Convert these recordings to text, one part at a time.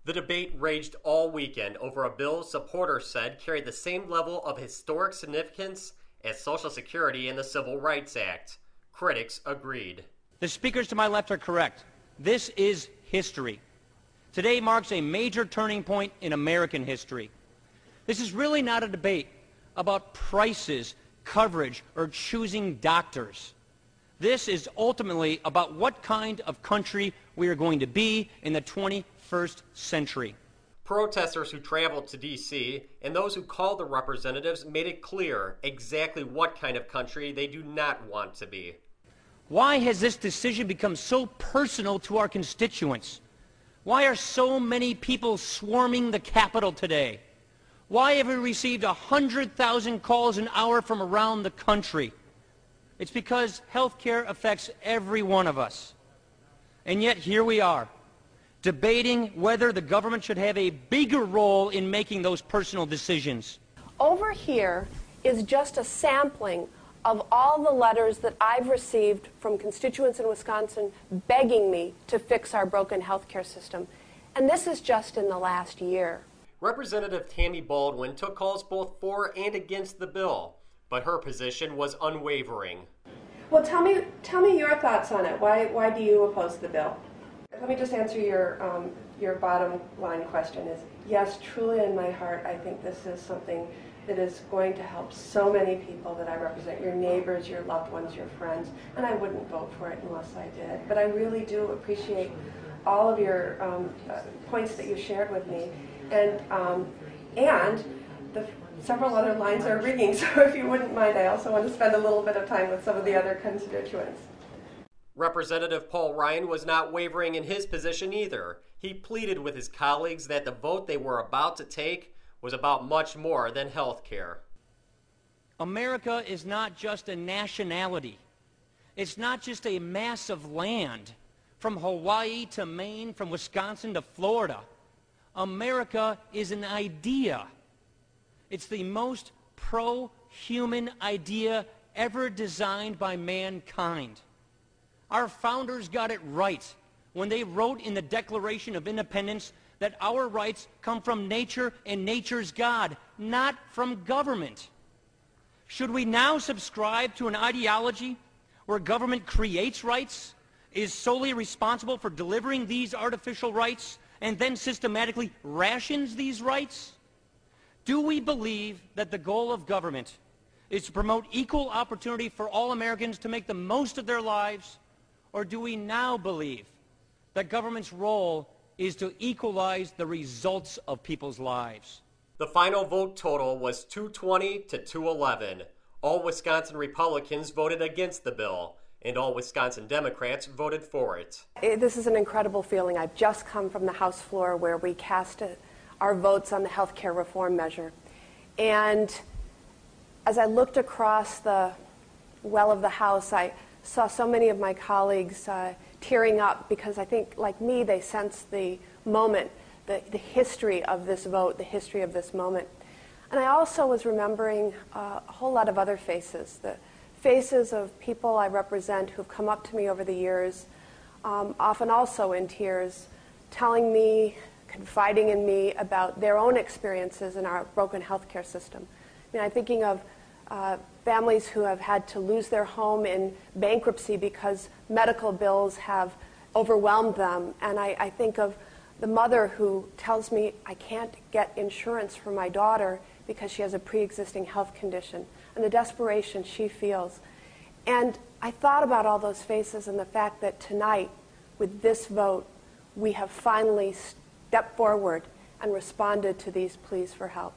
The debate raged all weekend over a bill supporters said carried the same level of historic significance as Social Security and the Civil Rights Act. Critics agreed. The speakers to my left are correct. This is history. Today marks a major turning point in American history. This is really not a debate about prices, coverage, or choosing doctors. This is ultimately about what kind of country we are going to be in the 21st century. Protesters who traveled to D.C. and those who called the representatives made it clear exactly what kind of country they do not want to be. Why has this decision become so personal to our constituents? Why are so many people swarming the Capitol today? Why have we received 100,000 calls an hour from around the country? It's because health care affects every one of us. And yet here we are, debating whether the government should have a bigger role in making those personal decisions. Over here is just a sampling of all the letters that I've received from constituents in Wisconsin begging me to fix our broken health care system. And this is just in the last year. Representative Tammy Baldwin took calls both for and against the bill, but her position was unwavering. Well, tell me your thoughts on it. Why do you oppose the bill? Let me just answer your bottom line question is, yes, truly in my heart, I think this is something that is going to help so many people that I represent, your neighbors, your loved ones, your friends, and I wouldn't vote for it unless I did. But I really do appreciate all of your points that you shared with me, and the several other lines are ringing, so if you wouldn't mind, I also want to spend a little bit of time with some of the other constituents. Representative Paul Ryan was not wavering in his position either. He pleaded with his colleagues that the vote they were about to take was about much more than health care. America is not just a nationality. It's not just a mass of land, from Hawaii to Maine, from Wisconsin to Florida. America is an idea. It's the most pro-human idea ever designed by mankind. Our founders got it right when they wrote in the Declaration of Independence that our rights come from nature and nature's God, not from government. Should we now subscribe to an ideology where government creates rights, is solely responsible for delivering these artificial rights, and then systematically rations these rights? Do we believe that the goal of government is to promote equal opportunity for all Americans to make the most of their lives? Or do we now believe that government's role is to equalize the results of people's lives? The final vote total was 220 to 211. All Wisconsin Republicans voted against the bill, and all Wisconsin Democrats voted for it. This is an incredible feeling. I've just come from the House floor where we cast our votes on the health care reform measure. And as I looked across the well of the House, I saw so many of my colleagues tearing up because I think, like me, they sensed the moment, the history of this vote, the history of this moment. And I also was remembering a whole lot of other faces, the faces of people I represent who've come up to me over the years, often also in tears, telling me, confiding in me about their own experiences in our broken healthcare system. I mean, I'm thinking of families who have had to lose their home in bankruptcy because medical bills have overwhelmed them. And I think of the mother who tells me, I can't get insurance for my daughter because she has a pre-existing health condition, and the desperation she feels. And I thought about all those faces and the fact that tonight, with this vote, we have finally stepped forward and responded to these pleas for help.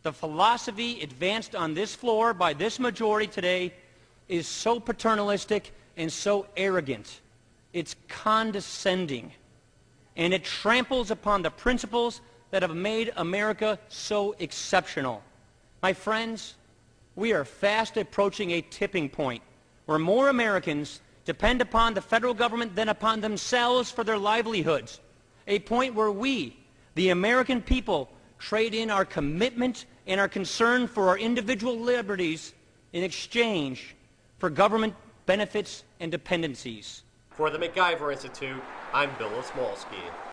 The philosophy advanced on this floor by this majority today is so paternalistic and so arrogant. It's condescending, and it tramples upon the principles that have made America so exceptional. My friends, we are fast approaching a tipping point where more Americans depend upon the federal government than upon themselves for their livelihoods. A point where we, the American people, trade in our commitment and our concern for our individual liberties in exchange for government benefits and dependencies. For the MacIver Institute, I'm Bill Osmolsky.